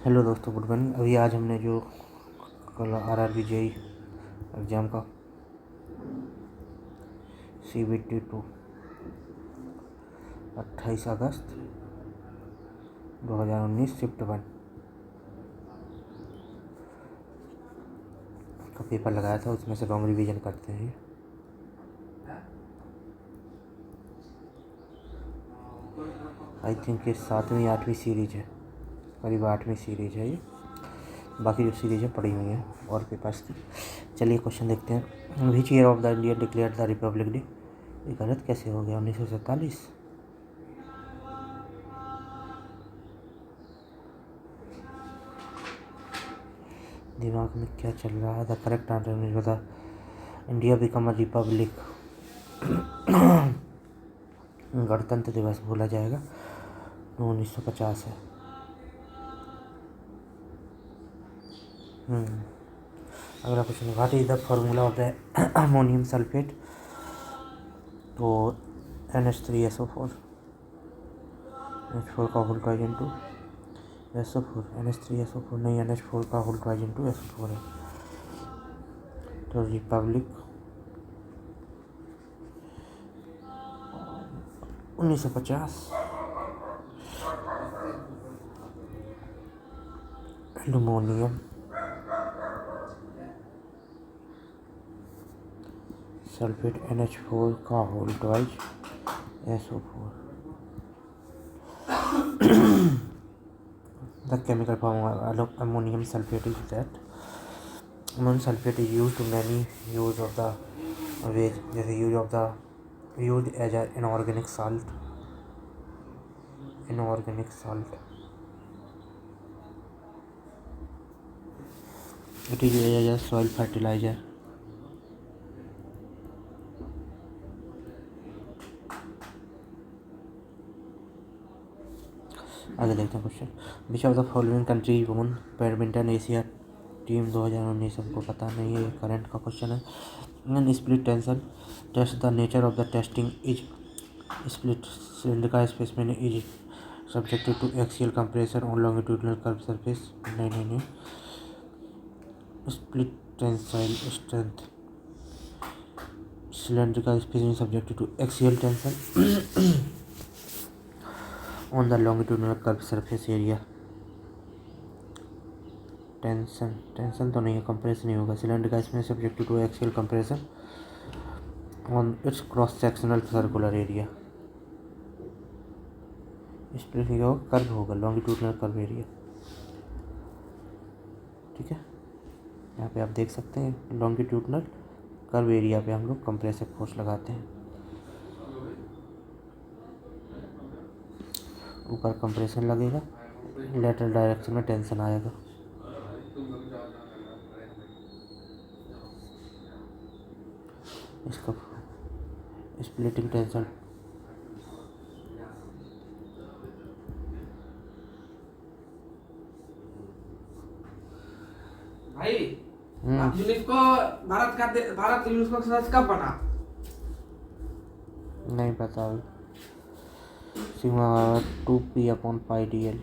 Hello दोस्तों, good morning. अभी आज हमने जो कल आरआरबी जेई एग्ज़ाम का CBT 2 28 अगस्त 2019 शिफ्ट 1 का पेपर लगाया था, उसमें से लॉन्ग रिवीजन करते हैं। आई थिंक ये 7वीं 8वीं सीरीज है, करीब 8वीं सीरीज है ये। बाकी जो सीरीज़ें पड़ी हुई हैं और पेपर्स की। चलिए क्वेश्चन देखते हैं। Which year of the India declare the Republic day? ये गलत कैसे हो गया? 1947। दिमाग में क्या चल रहा है? The correct answer is the India become a republic. गणतंत्र दिवस बोला जाएगा, 1950 है। अगला question, what is the formula of the ammonium sulphate? तो NH3SO4 NH4 का whole twice into SO4 NH3SO4 नहीं, NH4 का होल ट्वाइज इंटू SO4 है। तो रिपब्लिक 1950। एल्यूमिनियम सल्फेट NH4 का whole twice SO4। The chemical formula of ammonium sulfate is that ammonium sulfate is used to many use of the waste, जैसे used as an inorganic salt. It is used as a soil fertilizer. आगे देखते हैं question. Which of the following country वोन badminton Asia team 2019? हमको पता नहीं है, ये करंट का क्वेश्चन है। In split tension test the nature of the testing is split cylinder का specimen is subjected to axial compression on longitudinal curve surface. नहीं, स्प्लिट टेंसाइल स्ट्रेंथ सिलेंडर का specimen subjected to axial tension on the longitudinal curve surface area. Tension तो नहीं है, compression ही होगा। Cylinder का इसमें subject to axial compression on its cross sectional circular area. Split क्या होगा? कर्व होगा, लॉन्गिट्यूडनल कर्व एरिया। ठीक है, यहाँ पे आप देख सकते हैं लॉन्गिट्यूडनल कर्व एरिया पे हम लोग कंप्रेसिव फोर्स लगाते हैं। ऊपर कंप्रेशन लगेगा, लेटरल डायरेक्शन में टेंशन आएगा। इसका स्प्लिटिंग टेंशन भाई यूनेस्को भारत यूनेस्को का सदस्य कब बना? नहीं पता। Sigma 2p/πdl।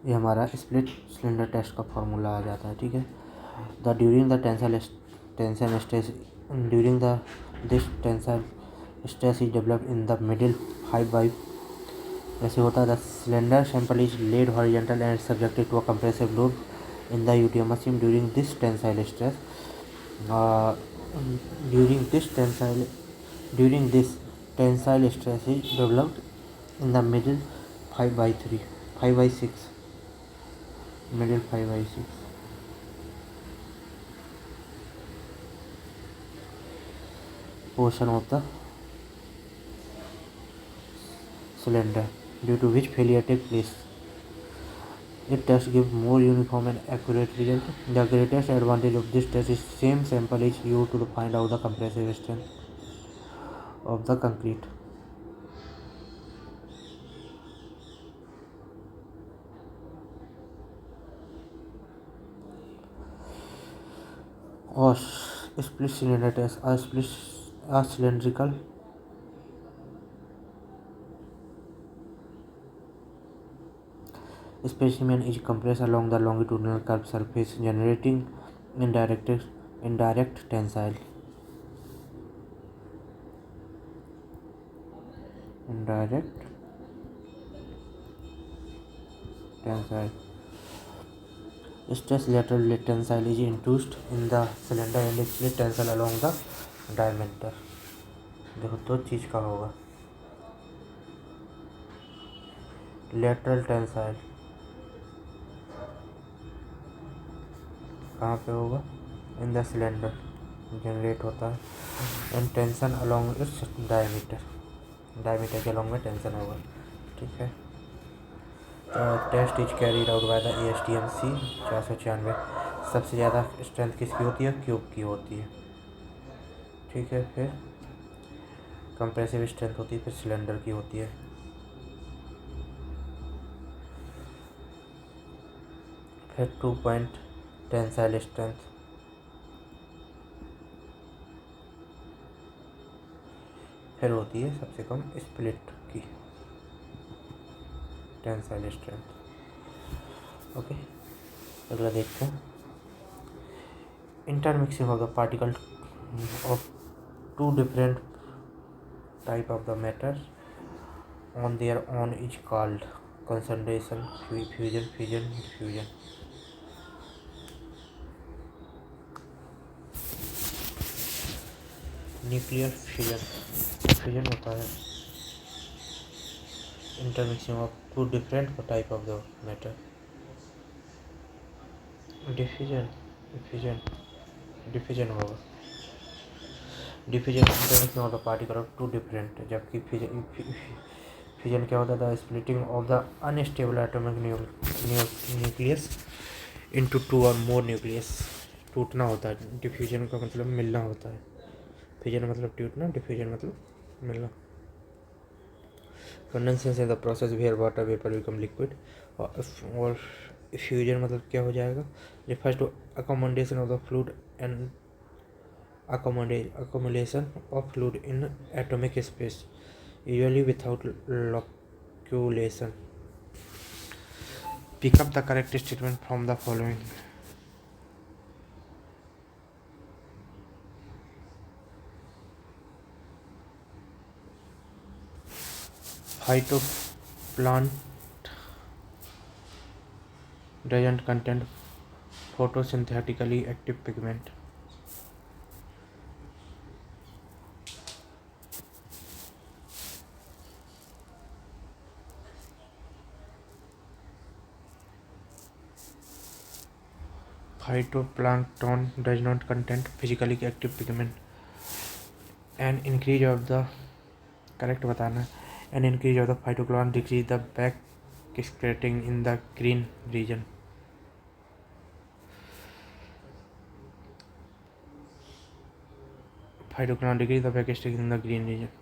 ये हमारा स्प्लिट सिलेंडर टेस्ट का फॉर्मूला आ जाता है। ठीक है, the during the tensile stress during the this tensile stress is developed in the middle 5/5। ऐसे होता है। The cylinder sample is laid horizontal and subjected to a compressive load in the UTM machine during this tensile stress. During this tensile stress is developed in the middle 5/3 5/6 middle 5/6 portion of the cylinder, due to which failure takes place. It test gives more uniform and accurate result. The greatest advantage of this test is same sample is used to find out the compressive strength of the concrete. Or split cylinder test. A cylindrical specimen is compressed along the longitudinal curved surface, generating indirect tensile stress. Lateral tensile is induced in the cylinder and split tensile along the diameter. देखो दो चीज का होगा. Lateral tensile कहाँ पे होगा? In the cylinder generate होता है and tension along its diameter के अलोंग में टेंशन होगा. ठीक है. Test is carried out by the ASTM-C 496. सबसे ज़्यादा स्ट्रेंथ किसकी होती है? क्यूब की होती है. ठीक है. फिर कंप्रेसिव स्ट्रेंथ होती है, फिर सिलेंडर की होती है. फिर 2 पॉइंट टेंसाइल स्ट्रेंथ, फिर होती है सबसे कम स्प्लिट की टेंसाइल स्ट्रेंथ. ओके. अगला देखते हैं. Intermixing of the particle of two different type of the matter on their own is called concentration fusion, diffusion. Nuclear fusion होता है intermixing of two different type of the matter. Diffusion होगा. Diffusion intermixing of the particle of two different. जबकि fusion क्या होता है? The splitting of the unstable atomic nucleus into two और मोर nucleus. टूटना होता है. डिफ्यूजन का मतलब मिलना होता है. फ्यूजन मतलब टूटना, डिफ्यूजन मतलब मिलना. Condensation is the process where water vapour become liquid. और फ्यूजन मतलब क्या हो जाएगा? Refers to accommodation of the fluid and accumulation of fluid in atomic space, usually without loculation. Pick up the correct statement from the following. Phytoplant doesn't contain photosynthetically active pigment. Phytoplankton does not contain physically active pigment. An increase of the correct बताना. An increase of the phytoplankton decrease the back scattering in the green region. Phytoplankton decrease the back scattering in the green region.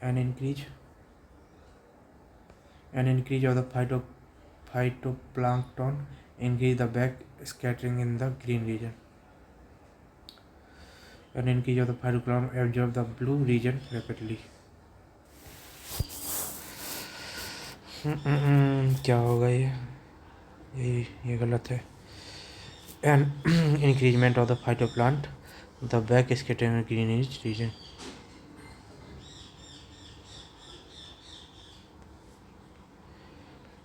An increase of the phytoplankton increase the back scattering in the green region. An increase of the phytoplankton absorb the blue region rapidly. क्या होगा ये गलत है. An increment of the phytoplankton the back scattering in the green region.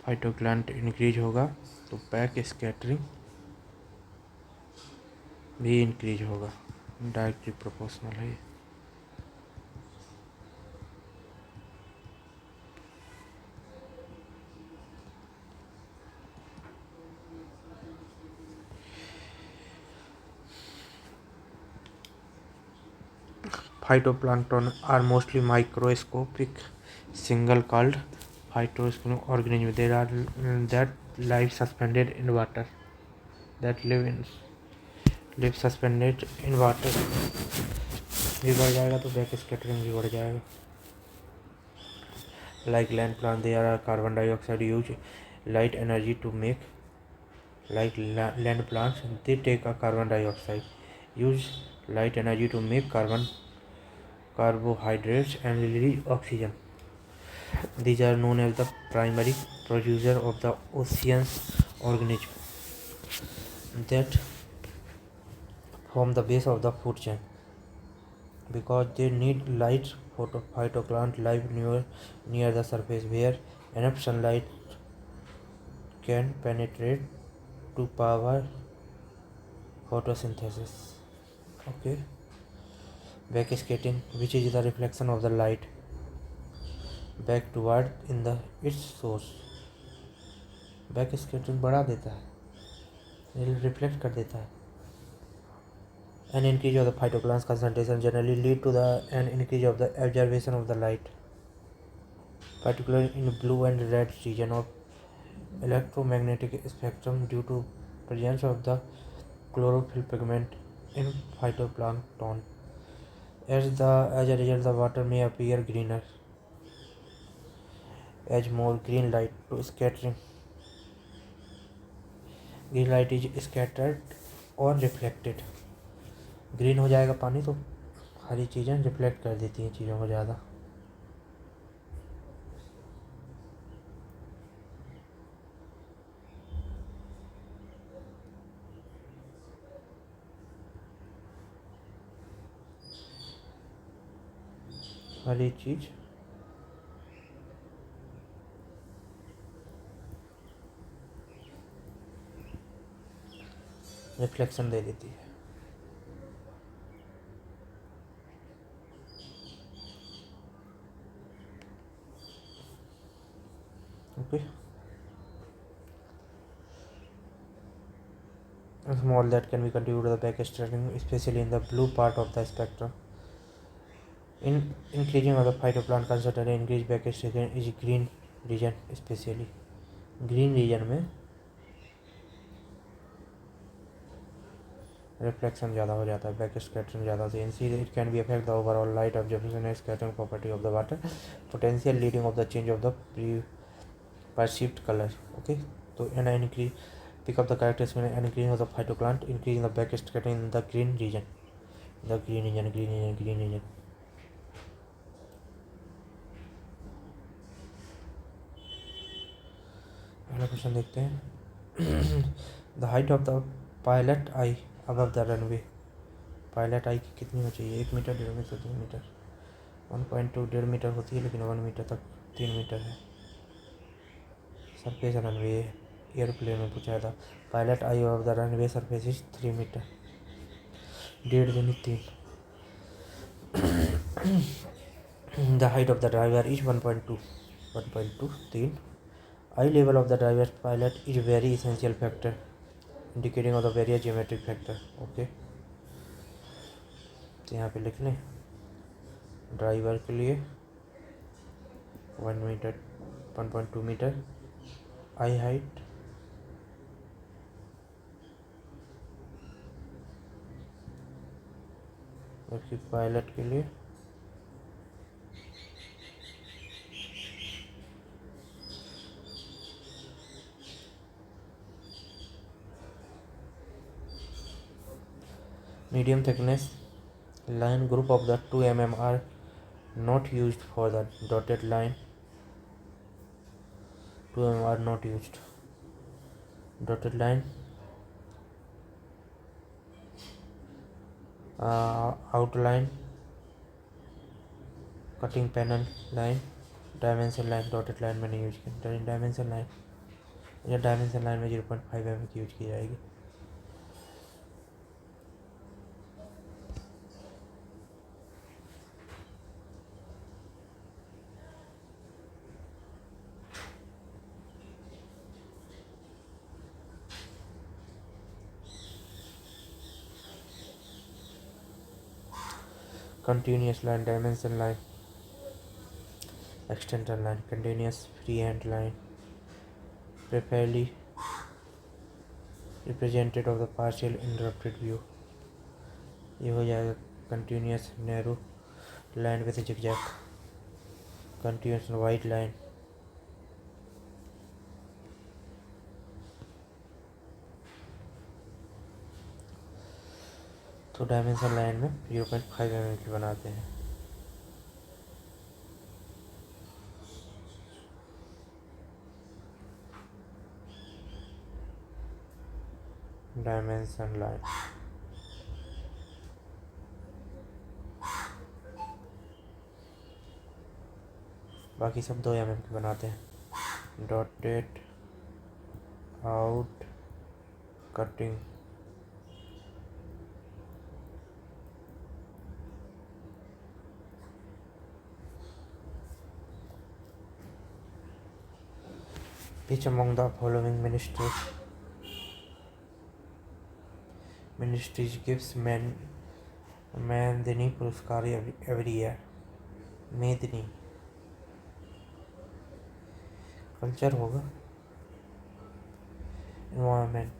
Phytoplankton increase होगा तो back scattering भी increase होगा. Directly proportional है. Phytoplankton are mostly microscopic single celled phytoplankton organisms. There are that live suspended in water. Live suspended in water. भी बढ़ जाएगा तो back scattering भी बढ़ जाएगा. Like land plant, there are carbon dioxide use light energy to make. Like land plants, they take a carbon dioxide, use light energy to make carbon carbohydrates and release oxygen. These are known as the primary producer of the ocean's organism that form the base of the food chain. Because they need light, phytoplankton live near the surface where enough sunlight can penetrate to power photosynthesis. Okay. Backscattering, which is the reflection of the light back toward in the its source. Backscattering बढ़ा देता है, reflect कर देता है. An increase of the phytoplankton concentration generally lead to an increase of the absorption of the light, particularly in blue and red region of electromagnetic spectrum due to presence of the chlorophyll pigment in phytoplankton. As a result, the water may appear greener as more green light is scattered or reflected. Green हो जाएगा पानी तो हरी चीज़ें reflect कर देती हैं चीज़ों को ज़्यादा. हरी चीज़ रिफ्लेक्शन दे देती है. Okay. A small that can be contributed to the backscattering, especially in the blue part of the spectrum. In increasing of the phytoplankton concentration, increased backscattering is green region, especially green region में reflection ज़्यादा हो जाता है, backscattering ज़्यादा होती है. It can be affect the overall light observation and scattering property of the water, potential leading of the change of the perceived color. Okay, so and increase pick up the characteristics and increase of the phytoplankton, increasing the backscattering in the green region. अगला question देखते हैं. The height of the pilot eye above the runway. Pilot eye की कितनी हो चाहिए? 1 metre, 1.5 metre, 3 metre. 1.2 1.5 metre होती है, लेकिन 1 मीटर तक 3 मीटर है. सरफेस रनवे एयरप्लेन में पूछा था. Pilot eye of the runway surface is 3 metre. 1.5 दूनी 3. The height of the driver is 1.2 3. Eye level of the driver pilot is very essential factor indicating of the various geometric factor. Okay, तो यहाँ पे लिख लें driver के लिए 1 metre 1.2 metre eye height, जबकि pilot के लिए medium thickness line group of the 2 mm are not used for the dotted line. 2 mm are not used. Dotted line, outline, cutting panel line, dimension line. dotted line में नहीं use की. dimension line या dimension line में 0.5 mm की use की जाएगी. Continuous line, dimension line, extender line, continuous freehand line, preferably represented of the partial interrupted view. ये हो जाएगा continuous narrow line with a zigzag, continuous white line, तो dimension line में 0.5 mm की बनाते हैं. Dimension line. बाकी सब 2 mm के बनाते हैं। Dotted out cutting, which among the following ministries gives मेदिनी पुरस्कार every year? मेदिनी कल्चर होगा, एनवायरमेंट।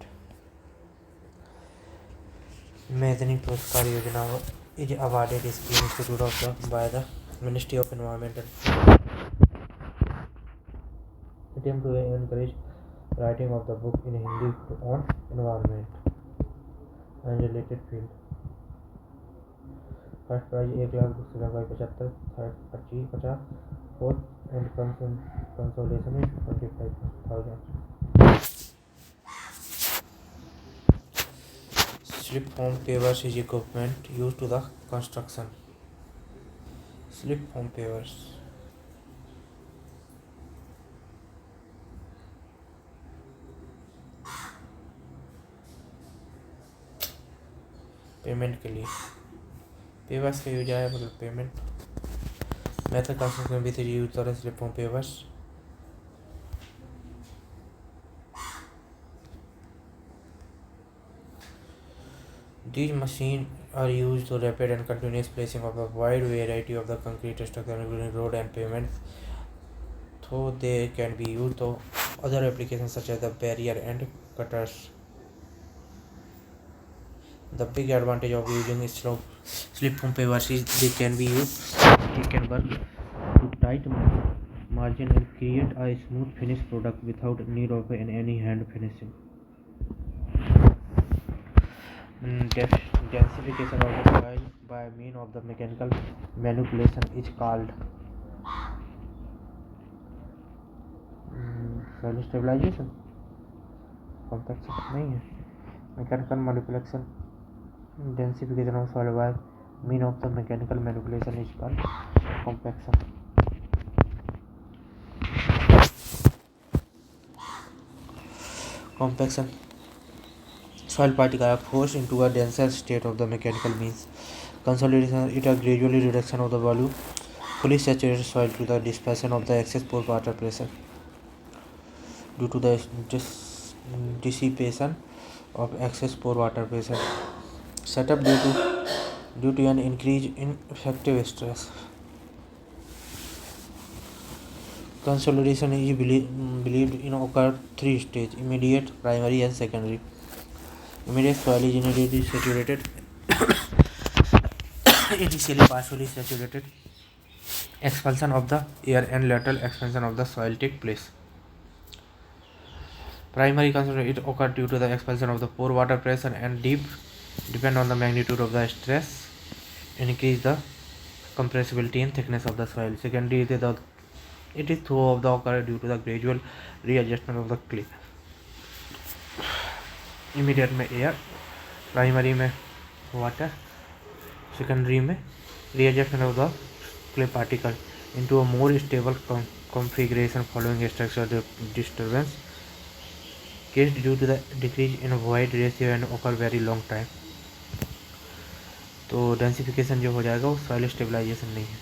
मेदिनी पुरस्कार योजना is awarded Scheme Institute of by the Ministry of Environment and attempt to encourage writing of the book in Hindi on environment and related field. First prize 1,75,75, third 25,50, fourth and consolation is 25,000. Slip form pavers is equipment used to the construction. Slip form pavers. Payment के लिए pavers का use आया, मतलब payment method construction with use of slip form pavers. These machines are used to rapid and continuous placing of a wide variety of the concrete structure including road and pavement, though they can be used for other applications such as the barrier and cutters. The big advantage of using slip form pavers is they can work to tight margin and create a smooth finished product without need of any hand finishing. Densification of the soil by means of the mechanical manipulation is called soil stabilization. Compaction नहीं है, mechanical manipulation. Densification of soil by means of the mechanical manipulation is called compaction. Compaction. Soil particles are forced into a denser state of the mechanical means. Consolidation is a gradual reduction of the volume fully saturated soil to the dispersion of the excess pore water pressure due to the dissipation of excess pore water pressure set up due to an increase in effective stress. Consolidation is believed in occur 3 stages: immediate, primary and secondary. Immediate soil is immediately saturated initially partially saturated expulsion of the air and lateral expansion of the soil take place. Primary concentration it occurs due to the expulsion of the pore water pressure and depend on the magnitude of the stress increase the compressibility and thickness of the soil. Secondary it is through of the occur due to the gradual readjustment of the clay. Immediate में air, primary में water, secondary में readjustment of the clay particle into a more stable configuration following structural disturbance caused due to the decrease in void ratio and occur very long time. तो densification जो हो जाएगा वो soil stabilization नहीं है,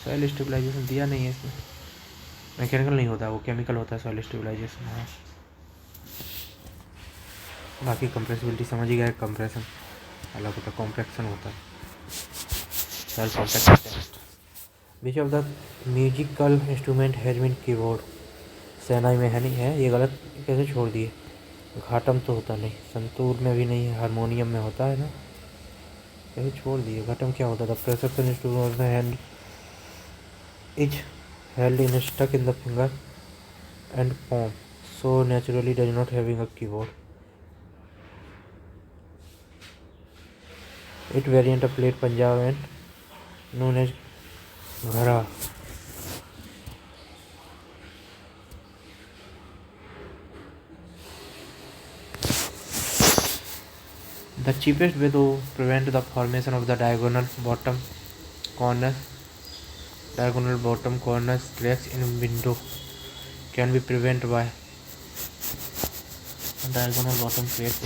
soil stabilization दिया नहीं है इसमें, मैकेनिकल नहीं होता, वो केमिकल होता है सॉइल स्टेबलाइजेशन। हाँ, बाकी कंप्रेसिबिलिटी समझ ही गए, कंप्रेशन अलग होता है, कॉम्पैक्शन होता है, soil compaction test. Which of the musical instrument has been keyboard? Shehnai में है नहीं है, ये गलत कैसे छोड़ दिए? घाटम तो होता नहीं, संतूर में भी नहीं है, हारमोनियम में होता है ना, कैसे छोड़ दिए? घटम क्या होता था? Pressure instrument hand is held in stuck in the finger and palm, so naturally does not having a keyboard. It variant of played Punjab and known as ghara. The cheapest way to prevent the formation of the diagonal bottom corners cracks in window can be prevented by diagonal bottom cracks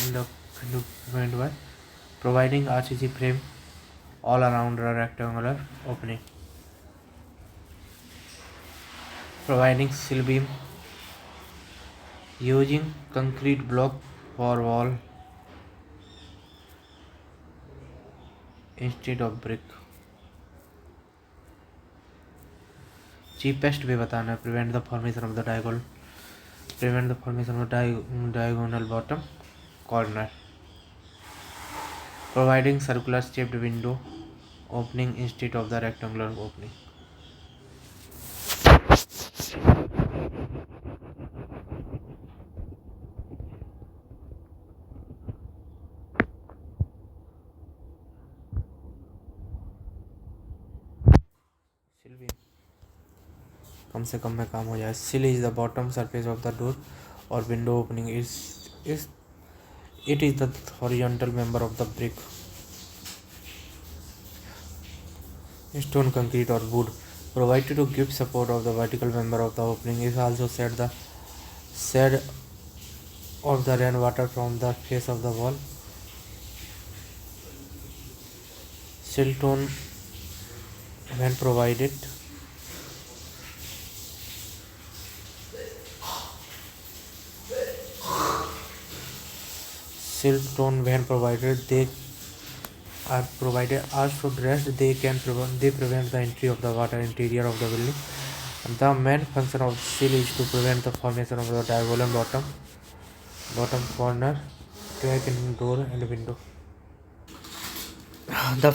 in the window prevented by providing RCC frame all around a rectangular opening, providing sill beam, using concrete block for wall instead of brick. Cheapest way बताना है prevent the formation of diagonal bottom corner, providing circular shaped window opening instead of the rectangular opening. Sill beam कम से कम में काम हो जाए. Sill is the bottom surface of the door or window opening. It is the horizontal member of the brick, stone, concrete or wood provided to give support of the vertical member of the opening. It also shed of the rainwater from the face of the wall. Sill tone when provided they are provided as to rest. They prevent the entry of the water interior of the building. And the main function of sill is to prevent the formation of the diagonal bottom corner crack in door and window. The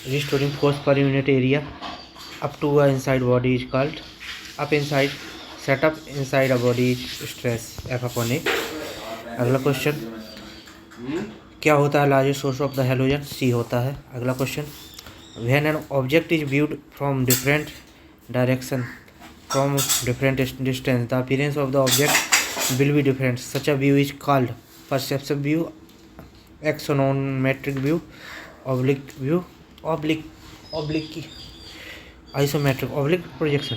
restoring force per unit area up to a inside body is called set up inside a body is stress F upon A. अगला question, क्या होता है largest source of the halogen? Sea होता है. अगला question, when an object is viewed from different direction from different distance the appearance of the object will be different. Such a view is called perception view, axonometric view, oblique isometric, oblique projection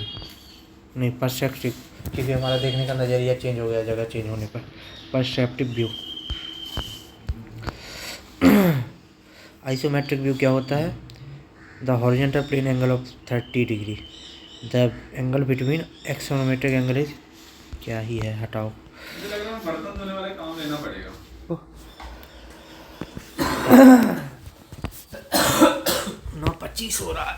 नहीं, perceptive, क्योंकि हमारा देखने का नज़रिया change हो गया जगह change होने पर. Perceptive view. आइसोमेट्रिक व्यू क्या होता है? The horizontal plane angle of 30 degree. The angle between axonometric angle is क्या ही है, हटाओ. मुझे लग रहा है बर्तन धोने वाले काम लेना पड़ेगा. 9:25 हो रहा है.